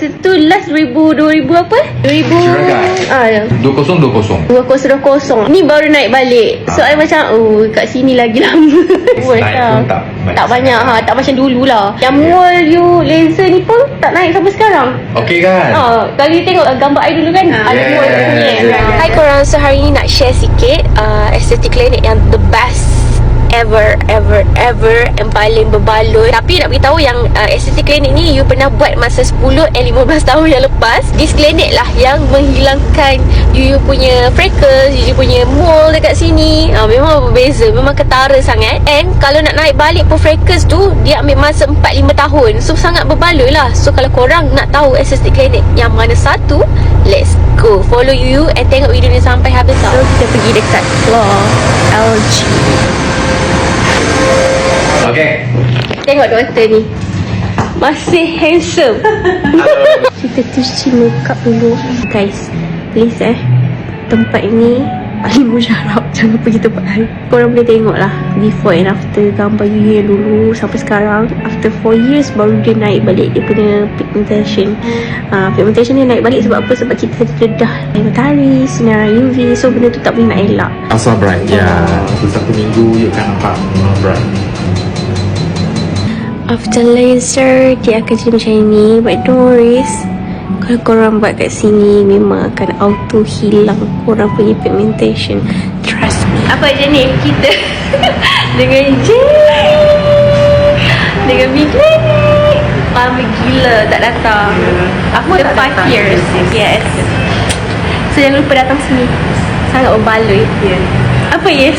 Itu last 2000 apa? 2000 2020. 2020. Ni baru naik balik. So I macam kat sini lagi lama. Naik pun tak banyak tak macam dulu lah. Yang mall you laser ni pun tak naik sampai sekarang. Okey kan? Kalau you tengok gambar I dulu kan, ada mall kat sini. Hai korang, so hari ni nak share sikit aesthetic clinic yang the best ever yang paling berbaloi. Tapi nak beritahu yang aesthetic clinic ni you pernah buat masa 10 and 15 tahun yang lepas. This clinic lah yang menghilangkan you punya freckles, you punya mole dekat sini. Memang berbeza, memang ketara sangat. And kalau nak naik balik pun freckles tu dia ambil masa 4-5 tahun. So sangat berbaloi lah. So kalau korang nak tahu aesthetic clinic yang mana satu, let's go. Follow you and tengok video ni sampai habis tau. So kita pergi dekat floor LG. Okay. Tengok doktor ni, masih handsome. Kita cuci makeup dulu. Guys, please tempat ni paling mujarab. Jangan pergi tempat lain. Korang boleh tengok lah before and after gambar you yang dulu sampai sekarang. After 4 years baru dia naik balik dia punya pigmentation. Pigmentation dia naik balik sebab apa? Sebab kita dedah matahari, sinar UV. So benda tu tak boleh nak elak. Asal bright. Ya, satu minggu you akan nampak memang bright. After laser dia akan jadi macam ni. But don't worries, kalau korang buat kat sini memang akan auto hilang korang punya pigmentation. Trust me. Apa je ni kita dengan dengan big clinic lama gila tak datang. Aku dah 5 years. Yes. So jangan lupa datang sini. Sangat berbaloi. Apa yes?